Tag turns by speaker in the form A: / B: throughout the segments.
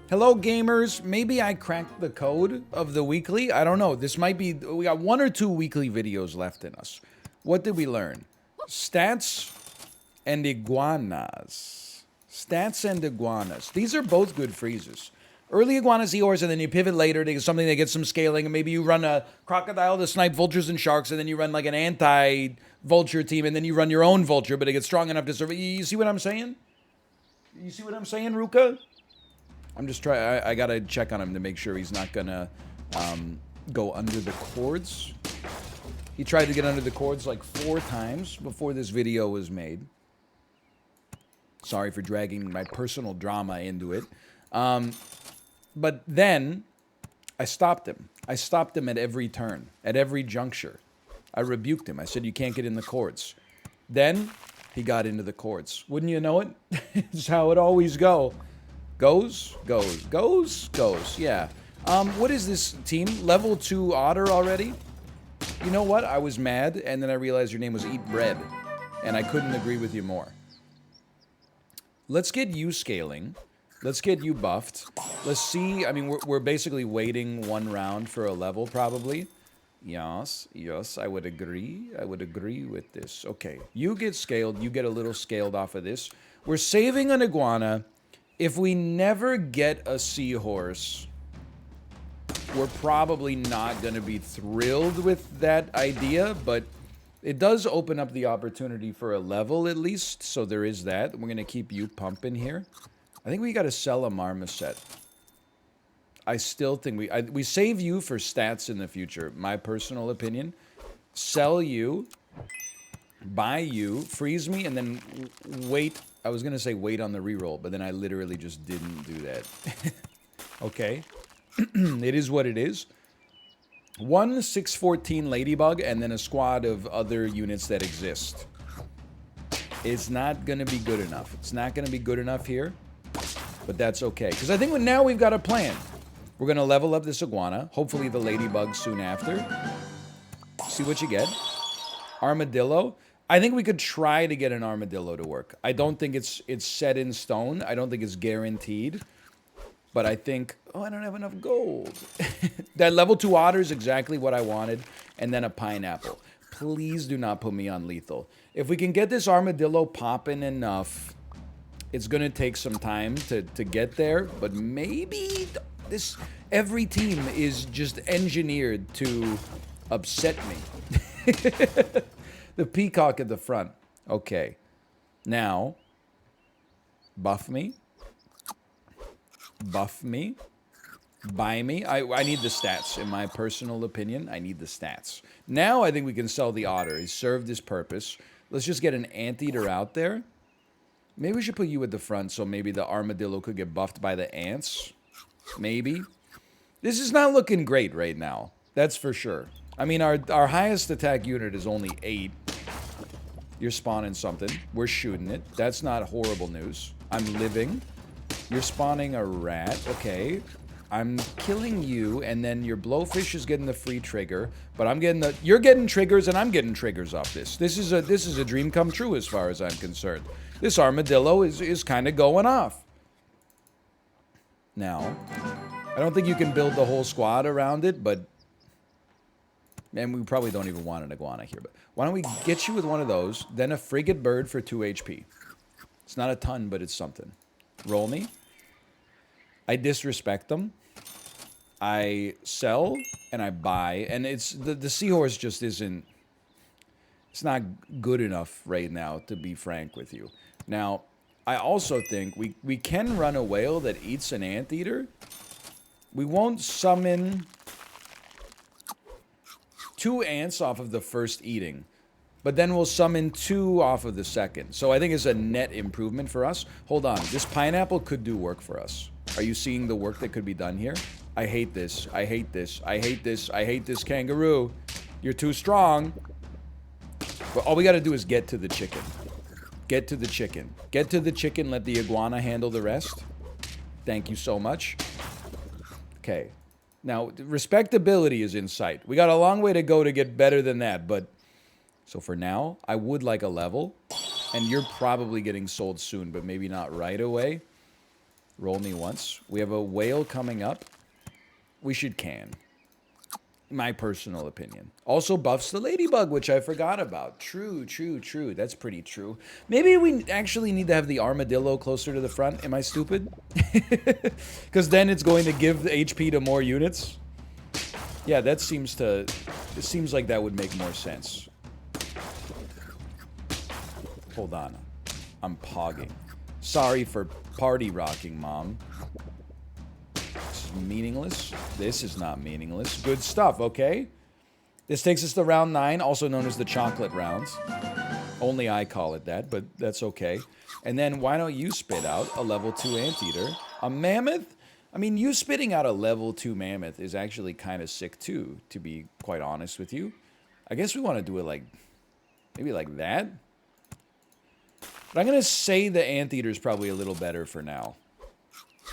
A: Hello, gamers. Maybe I cracked the code of the weekly. I don't know. This might be. We got 1 or 2 weekly videos left in us. What did we learn? Stats and iguanas. Stats and iguanas. These are both good freezes. Early iguana seahorse, and then you pivot later to something that gets some scaling, and maybe you run a crocodile to snipe vultures and sharks, and then you run like an anti-vulture team, and then you run your own vulture, but it gets strong enough to survive. You see what I'm saying? You see what I'm saying, Ruka? I'm just trying. I gotta check on him to make sure he's not gonna go under the cords. He tried to get under the cords like 4 times before this video was made. Sorry for dragging my personal drama into it. But then I stopped him. I stopped him at every turn, at every juncture. I rebuked him. I said, you can't get in the cords. Then he got into the cords. Wouldn't you know it? It's how it always goes. Goes. Yeah. What is this team? Level 2 otter already? You know what? I was mad, and then I realized your name was Eat Bread, and I couldn't agree with you more. Let's get you scaling. Let's get you buffed. Let's see. I mean, we're basically waiting 1 round for a level, probably. Yes, I would agree. I would agree with this. Okay, you get scaled. You get a little scaled off of this. We're saving an iguana. If we never get a seahorse, we're probably not going to be thrilled with that idea, but it does open up the opportunity for a level at least, so there is that. We're going to keep you pumping here. I think we got to sell a marmoset. I still think we save you for stats in the future, my personal opinion. Sell you, buy you, freeze me, and then wait. I was going to say wait on the reroll, but then I literally just didn't do that. Okay. It is what it is. 1 614 ladybug and then a squad of other units that exist. It's not going to be good enough. It's not going to be good enough here, but that's okay. Because I think now we've got a plan. We're going to level up this iguana. Hopefully the ladybug soon after. See what you get. Armadillo. I think we could try to get an armadillo to work. I don't think it's set in stone. I don't think it's guaranteed. But I think, oh, I don't have enough gold. That level 2 otter is exactly what I wanted. And then a pineapple. Please do not put me on lethal. If we can get this armadillo popping enough, it's going to take some time to get there. But maybe every team is just engineered to upset me. The peacock at the front. Okay. Now, buff me. Buff me. Buy me. I need the stats. In my personal opinion, I need the stats. Now I think we can sell the otter. He's served his purpose. Let's just get an anteater out there. Maybe we should put you at the front so maybe the armadillo could get buffed by the ants. Maybe. This is not looking great right now. That's for sure. I mean, our highest attack unit is only 8. You're spawning something. We're shooting it. That's not horrible news. I'm living. You're spawning a rat. Okay. I'm killing you, and then your blowfish is getting the free trigger, but I'm getting you're getting triggers, and I'm getting triggers off this. This is a dream come true as far as I'm concerned. This armadillo is kind of going off. Now, I don't think you can build the whole squad around it, but and we probably don't even want an iguana here, but why don't we get you with one of those, then a frigate bird for 2 HP. It's not a ton, but it's something. Roll me. I disrespect them. I sell and I buy, and it's the seahorse just isn't. It's not good enough right now, to be frank with you. Now, I also think we can run a whale that eats an anteater. We won't summon 2 ants off of the first eating, but then we'll summon 2 off of the second. So I think it's a net improvement for us. Hold on. This pineapple could do work for us. Are you seeing the work that could be done here? I hate this. I hate this. I hate this. I hate this kangaroo. You're too strong. But all we got to do is get to the chicken. Get to the chicken. Get to the chicken. Let the iguana handle the rest. Thank you so much. Okay. Now, respectability is in sight. We got a long way to go to get better than that, but so for now, I would like a level, and you're probably getting sold soon, but maybe not right away. Roll me once. We have a whale coming up. We should can. My personal opinion. Also buffs the ladybug, which I forgot about. True, true, true. That's pretty true. Maybe we actually need to have the armadillo closer to the front. Am I stupid? Because then it's going to give the HP to more units. Yeah, that seems to... It seems like that would make more sense. Hold on. I'm pogging. Sorry for party rocking, Mom. This is meaningless. This is not meaningless. Good stuff, okay? This takes us to round 9, also known as the chocolate rounds. Only I call it that, but that's okay. And then why don't you spit out a level 2 anteater? A mammoth? I mean, you spitting out a level 2 mammoth is actually kind of sick too, to be quite honest with you. I guess we want to do it like, maybe like that? But I'm going to say the anteater is probably a little better for now.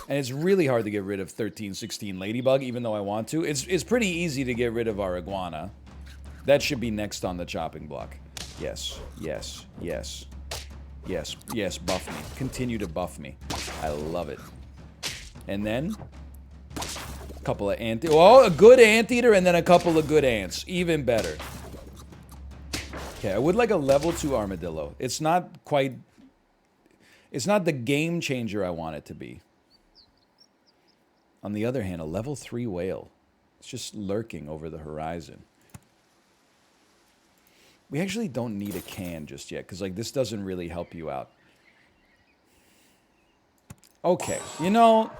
A: And it's really hard to get rid of 1316 ladybug, even though I want to. It's pretty easy to get rid of our iguana. That should be next on the chopping block. Yes, yes, yes. Yes, yes, buff me. Continue to buff me. I love it. And then a couple of a good anteater and then a couple of good ants. Even better. Okay, I would like a level 2 armadillo. It's not quite... It's not the game changer I want it to be. On the other hand, a level 3 whale. It's just lurking over the horizon. We actually don't need a can just yet, because like this doesn't really help you out. Okay, you know,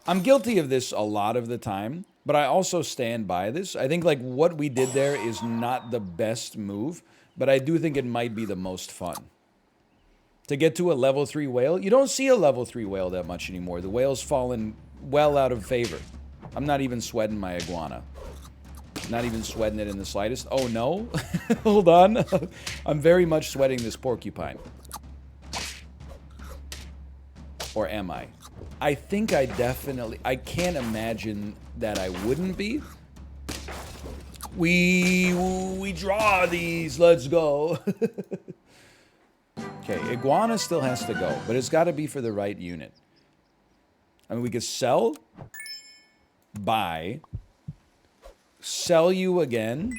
A: I'm guilty of this a lot of the time, but I also stand by this. I think like what we did there is not the best move, but I do think it might be the most fun. To get to a level 3 whale, you don't see a level 3 whale that much anymore. The whale's fallen well out of favor. I'm not even sweating my iguana. Not even sweating it in the slightest. Oh no, hold on. I'm very much sweating this porcupine. Or am I? I think I definitely... I can't imagine that I wouldn't be. We draw these. Let's go. Okay, iguana still has to go, but it's got to be for the right unit. I mean, we could sell, buy, sell you again,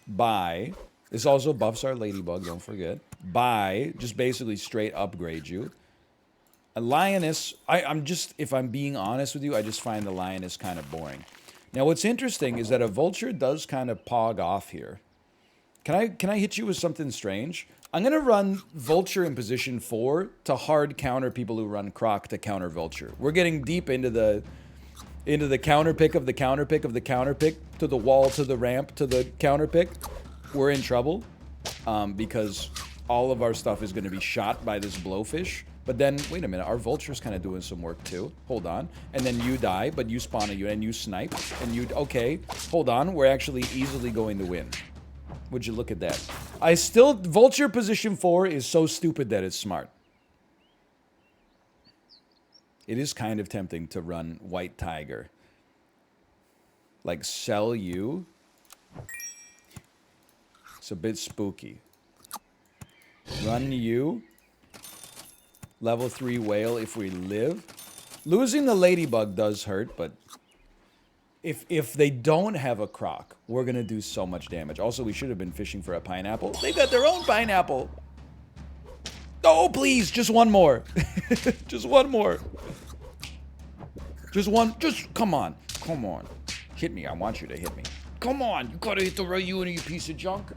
A: buy. This also buffs our ladybug, don't forget. Buy, just basically straight upgrade you. A lioness, I'm just, if I'm being honest with you, I just find the lioness kind of boring. Now, what's interesting is that a vulture does kind of pog off here. Can I hit you with something strange? I'm going to run vulture in position 4 to hard counter people who run croc to counter vulture. We're getting deep into the counter pick of the counter pick of the counter pick, to the wall, to the ramp, to the counter pick. We're in trouble because all of our stuff is going to be shot by this blowfish. But then, wait a minute, our vulture's kind of doing some work too. Hold on. And then you die, but you spawn a unit, and you snipe, and you... Okay, hold on. We're actually easily going to win. Would you look at that? I still... Vulture position 4 is so stupid that it's smart. It is kind of tempting to run White Tiger. Like, sell you. It's a bit spooky. Run you. Level 3 whale if we live. Losing the ladybug does hurt, but... If they don't have a croc, we're going to do so much damage. Also, we should have been fishing for a pineapple. They've got their own pineapple. Oh, please, just one more. Just one more. Just one. Just, come on. Come on. Hit me. I want you to hit me. Come on. You gotta hit the right unit, you piece of junk.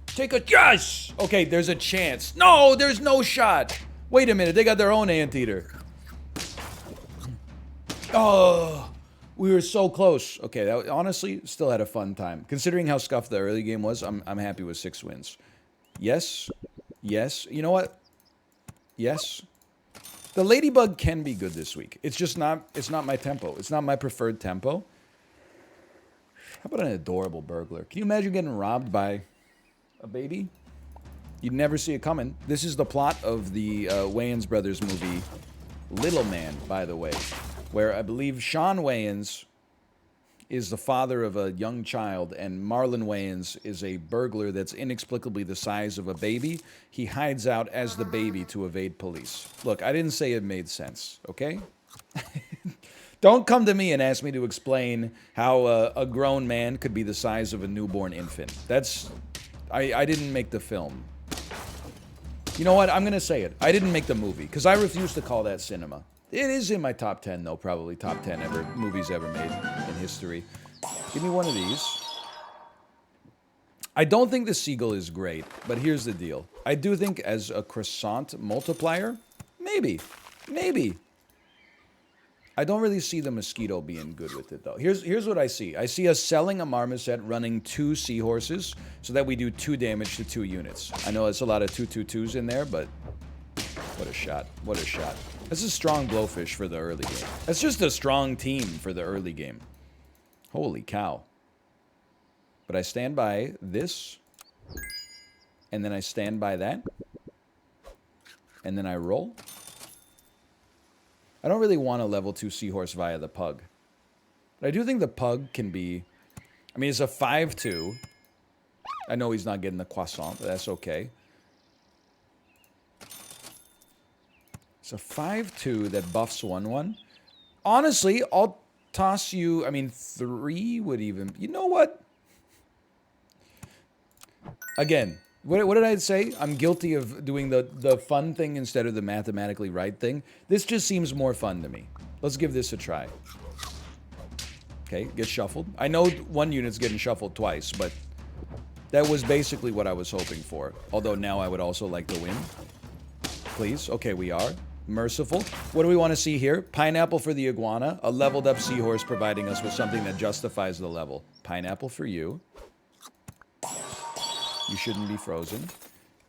A: Take a... Yes! Okay, there's a chance. No, there's no shot. Wait a minute. They got their own anteater. Oh... We were so close. Okay, that honestly still had a fun time. Considering how scuffed the early game was, I'm happy with 6 wins. Yes. Yes. You know what? Yes. The ladybug can be good this week. It's just not, it's not my tempo. It's not my preferred tempo. How about an adorable burglar? Can you imagine getting robbed by a baby? You'd never see it coming. This is the plot of the Wayans Brothers movie, Little Man, by the way, where I believe Sean Wayans is the father of a young child, and Marlon Wayans is a burglar that's inexplicably the size of a baby. He hides out as the baby to evade police. Look, I didn't say it made sense, okay? Don't come to me and ask me to explain how a grown man could be the size of a newborn infant. That's... I didn't make the film. You know what? I'm going to say it. I didn't make the movie, because I refuse to call that cinema. It is in my top 10, though, probably top 10 movies ever made in history. Give me one of these. I don't think the seagull is great, but here's the deal. I do think as a croissant multiplier, maybe. I don't really see the mosquito being good with it, though. Here's what I see. I see us selling a marmoset, running 2 seahorses, so that we do 2 damage to 2 units. I know it's a lot of 2/2/2s in there, but what a shot. What a shot. That's a strong blowfish for the early game. That's just a strong team for the early game. Holy cow. But I stand by this, and then I stand by that, and then I roll. I don't really want a level 2 seahorse via the pug. But I do think the pug can be... I mean, it's a 5/2. I know he's not getting the croissant, but that's okay. It's a 5/2 that buffs 1/1. Honestly, I'll toss you... I mean, 3 would even... You know what? Again, what did I say? I'm guilty of doing the fun thing instead of the mathematically right thing. This just seems more fun to me. Let's give this a try. Okay, get shuffled. I know 1 unit's getting shuffled twice, but that was basically what I was hoping for. Although now I would also like to win. Please. Okay, we are. Merciful. What do we want to see here? Pineapple for the iguana. A leveled up seahorse providing us with something that justifies the level. Pineapple for you. You shouldn't be frozen.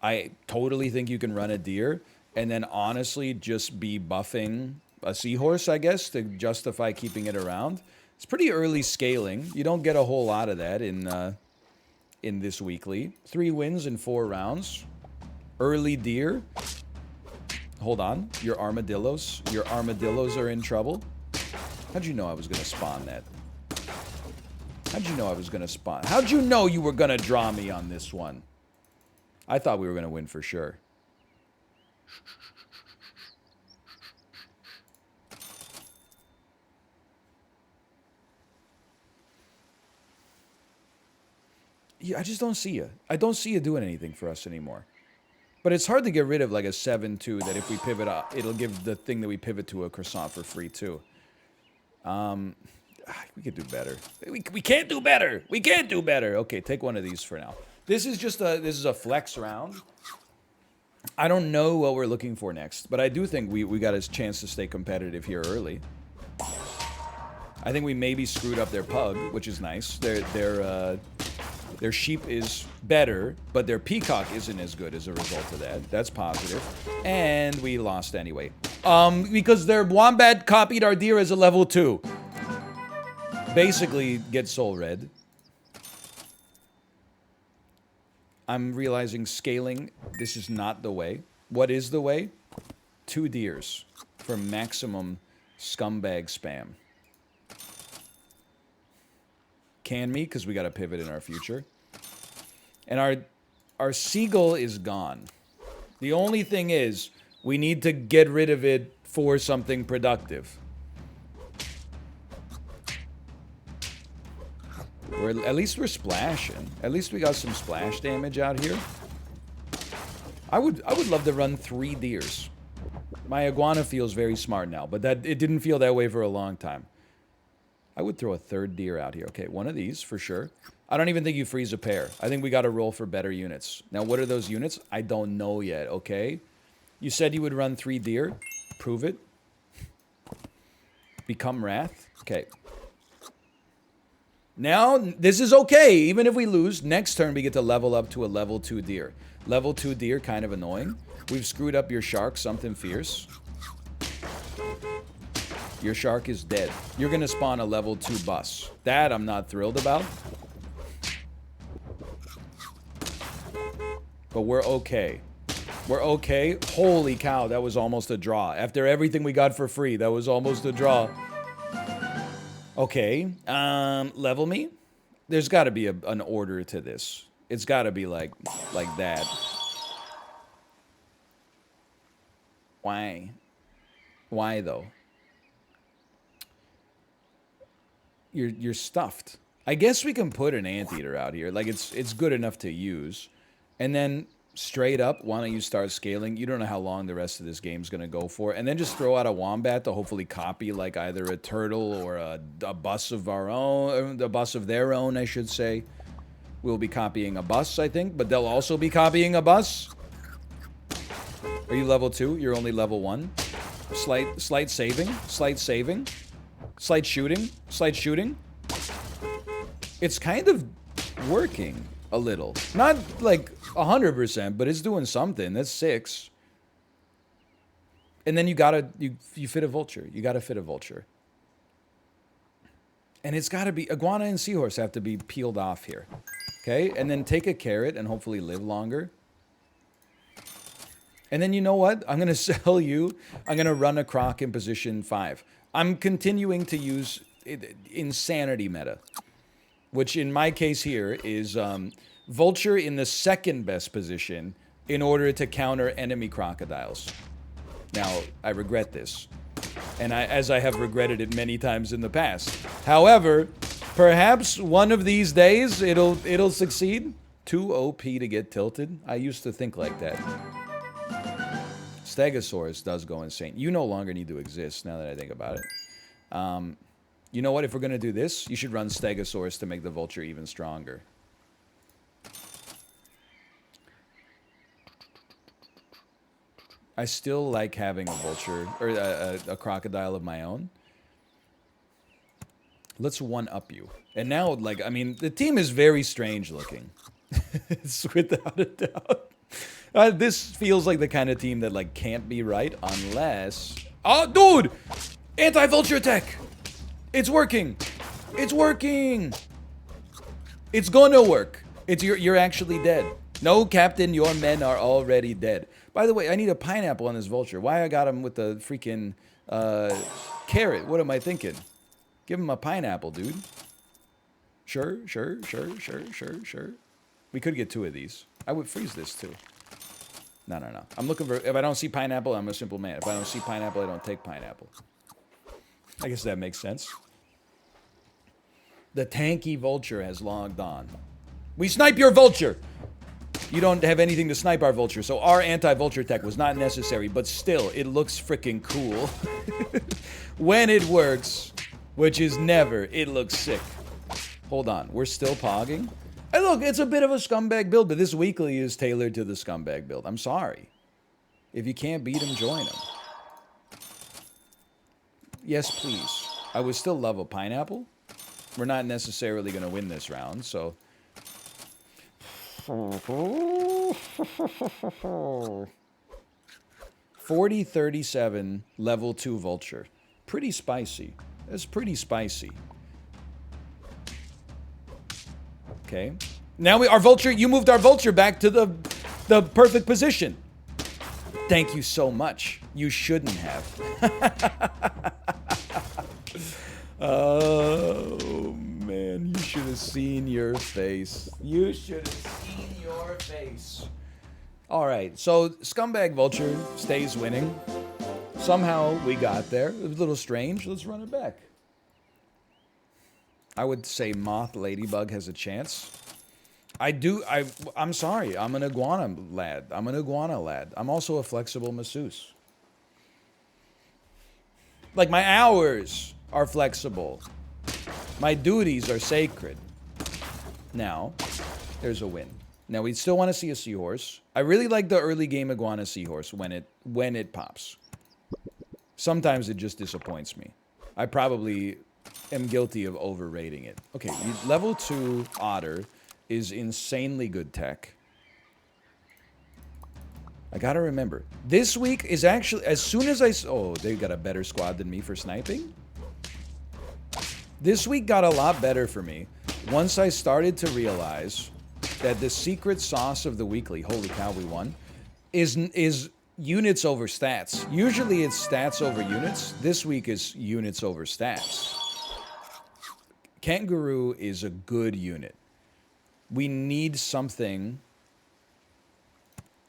A: I totally think you can run a deer and then honestly just be buffing a seahorse, I guess, to justify keeping it around. It's pretty early scaling. You don't get a whole lot of that in this weekly. 3 wins in 4 rounds. Early deer. Hold on. Your armadillos are in trouble. How'd you know I was going to spawn that? How'd you know I was going to spawn? How'd you know you were going to draw me on this one? I thought we were going to win for sure. Yeah, I just don't see you. I don't see you doing anything for us anymore. But it's hard to get rid of like a 7/2 that if we pivot up, it'll give the thing that we pivot to a croissant for free too. We could do better. We can't do better. We can't do better. Okay, take one of these for now. This is a flex round. I don't know what we're looking for next, but I do think we got a chance to stay competitive here early. I think we maybe screwed up their pug, which is nice. Their sheep is better, but their peacock isn't as good as a result of that. That's positive. And we lost anyway. Because their wombat copied our deer as a level 2. Basically, get soul red. I'm realizing scaling, this is not the way. What is the way? 2 deers for maximum scumbag spam. Can me, because we got to pivot in our future. And our seagull is gone. The only thing is, we need to get rid of it for something productive. At least we're splashing. At least we got some splash damage out here. I would love to run 3 deers. My iguana feels very smart now, but it didn't feel that way for a long time. I would throw a 3rd deer out here. Okay, one of these for sure. I don't even think you freeze a pair. I think we got to roll for better units. Now, what are those units? I don't know yet, okay? You said you would run 3 deer. Prove it. Become Wrath. Okay. Now, this is okay. Even if we lose, next turn we get to level up to a level 2 deer. Level 2 deer, kind of annoying. We've screwed up your shark, something fierce. Your shark is dead. You're going to spawn a level 2 bus. That I'm not thrilled about. But we're okay. We're okay. Holy cow, that was almost a draw. After everything we got for free, that was almost a draw. Okay. Level me. There's got to be an order to this. It's got to be like that. Why? Why though? You're stuffed. I guess we can put an anteater out here. Like it's good enough to use. And then straight up, why don't you start scaling? You don't know how long the rest of this game's gonna go for. And then just throw out a wombat to hopefully copy like either a turtle or a bus of our own, a bus of their own, I should say. We'll be copying a bus, I think, but they'll also be copying a bus. Are you level 2? You're only level 1. Slight saving. Slight saving. Slight shooting. Slight shooting. It's kind of working a little. Not like 100%, but it's doing something. That's 6. And then you gotta, you fit a vulture. You gotta fit a vulture. And it's gotta be, iguana and seahorse have to be peeled off here. Okay? And then take a carrot and hopefully live longer. And then you know what? I'm going to sell you. I'm going to run a croc in position 5. I'm continuing to use insanity meta, which in my case here is vulture in the second best position in order to counter enemy crocodiles. Now, I regret this, and as I have regretted it many times in the past. However, perhaps one of these days it'll succeed. Too OP to get tilted. I used to think like that. Stegosaurus does go insane. You no longer need to exist, now that I think about it. You know what? If we're going to do this, you should run Stegosaurus to make the vulture even stronger. I still like having a vulture, or a crocodile of my own. Let's one-up you. And now, like, I mean, the team is very strange looking. It's without a doubt. This feels like the kind of team that, like, can't be right unless... Oh, dude! Anti-vulture tech! It's working! It's working! It's gonna work. You're actually dead. No, Captain, your men are already dead. By the way, I need a pineapple on this vulture. Why I got him with the freaking carrot? What am I thinking? Give him a pineapple, dude. Sure. We could get 2 of these. I would freeze this, too. No. I'm looking for... If I don't see pineapple, I'm a simple man. If I don't see pineapple, I don't take pineapple. I guess that makes sense. The tanky vulture has logged on. We snipe your vulture! You don't have anything to snipe our vulture, so our anti-vulture tech was not necessary, but still, it looks freaking cool. When it works, which is never, it looks sick. Hold on, we're still pogging? Hey, look, it's a bit of a scumbag build, but this weekly is tailored to the scumbag build. I'm sorry. If you can't beat him, join him. Yes, please. I would still love a pineapple. We're not necessarily going to win this round, so... 40-37, level 2 vulture. Pretty spicy. That's pretty spicy. Okay. Now our vulture, you moved our vulture back to the perfect position. Thank you so much. You shouldn't have. Oh, man. You should have seen your face. You should have seen your face. All right. So, Scumbag Vulture stays winning. Somehow we got there. It was a little strange. Let's run it back. I would say Moth Ladybug has a chance. I'm sorry. I'm an iguana lad. I'm also a flexible masseuse. Like, my hours are flexible. My duties are sacred. Now, there's a win. Now, we still want to see a seahorse. I really like the early game iguana seahorse when it pops. Sometimes it just disappoints me. I probably am guilty of overrating it. Okay, level 2 otter is insanely good tech. I gotta remember. This week is actually, as soon as oh, they got a better squad than me for sniping? This week got a lot better for me once I started to realize that the secret sauce of the weekly, holy cow, we won, is units over stats. Usually it's stats over units. This week is units over stats. Kangaroo is a good unit. We need something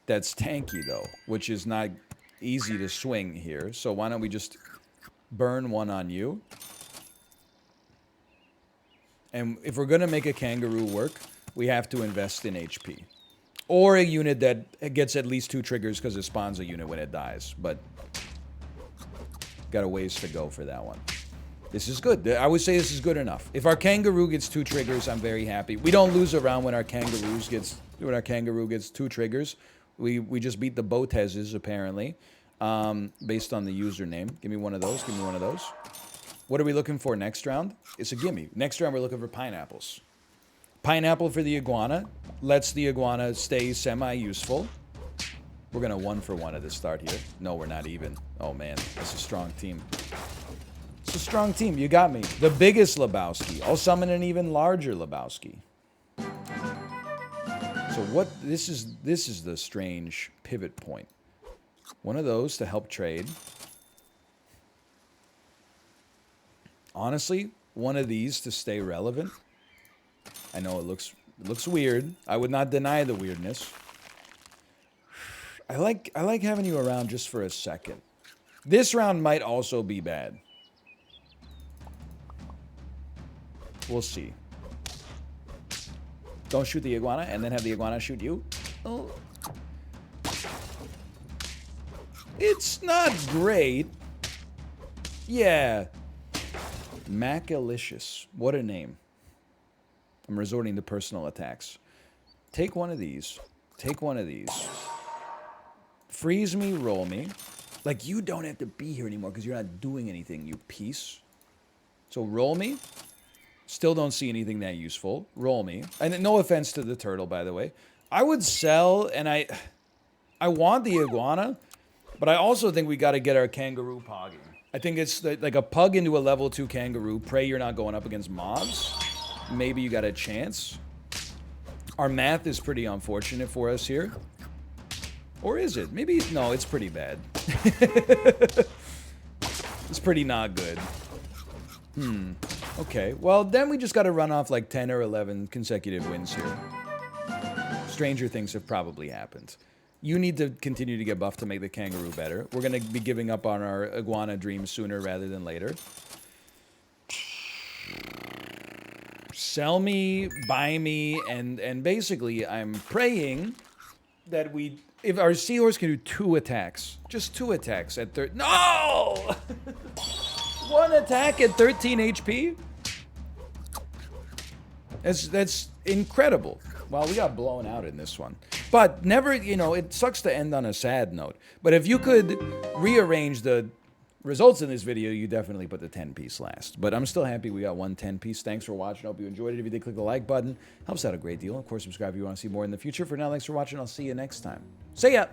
A: that's tanky, though, which is not easy to swing here. So why don't we just burn one on you? And if we're going to make a Kangaroo work, we have to invest in HP. Or a unit that gets at least 2 triggers because it spawns a unit when it dies. But got a ways to go for that one. This is good. I would say this is good enough. If our Kangaroo gets 2 triggers, I'm very happy. We don't lose a round when our Kangaroo gets 2 triggers. We just beat the Botezes, apparently, based on the username. Give me one of those. Give me one of those. What are we looking for next round? It's a gimme. Next round, we're looking for pineapples. Pineapple for the iguana. Lets the iguana stay semi-useful. We're going to 1-for-1 at the start here. No, we're not even. Oh, man. That's a strong team. It's a strong team. You got me. The biggest Lebowski. I'll summon an even larger Lebowski. So what... This is the strange pivot point. One of those to help trade. Honestly, one of these to stay relevant. I know it looks weird. I would not deny the weirdness. I like having you around just for a second. This round might also be bad. We'll see. Don't shoot the iguana and then have the iguana shoot you. Oh. It's not great. Yeah. Macalicious. What a name. I'm resorting to personal attacks. Take one of these. Take one of these. Freeze me, roll me. Like, you don't have to be here anymore because you're not doing anything, you piece. So roll me. Still don't see anything that useful. Roll me. And no offense to the turtle, by the way. I would sell, and I want the iguana, but I also think we got to get our kangaroo pogging. I think it's like a pug into a level 2 kangaroo. Pray you're not going up against mobs. Maybe you got a chance. Our math is pretty unfortunate for us here. Or is it? Maybe, no, it's pretty bad. It's pretty not good. Okay, well, then we just got to run off like 10 or 11 consecutive wins here. Stranger things have probably happened. You need to continue to get buffed to make the kangaroo better. We're going to be giving up on our iguana dream sooner rather than later. Sell me, buy me, and basically I'm praying that if our seahorse can do 2 attacks, just 2 attacks at no! 1 attack at 13 HP? That's incredible. Well, we got blown out in this one. But never, it sucks to end on a sad note. But if you could rearrange the results in this video, you definitely put the 10-piece last. But I'm still happy we got 1 10-piece. Thanks for watching. I hope you enjoyed it. If you did, click the like button. Helps out a great deal. Of course, subscribe if you want to see more in the future. For now, thanks for watching. I'll see you next time. See ya!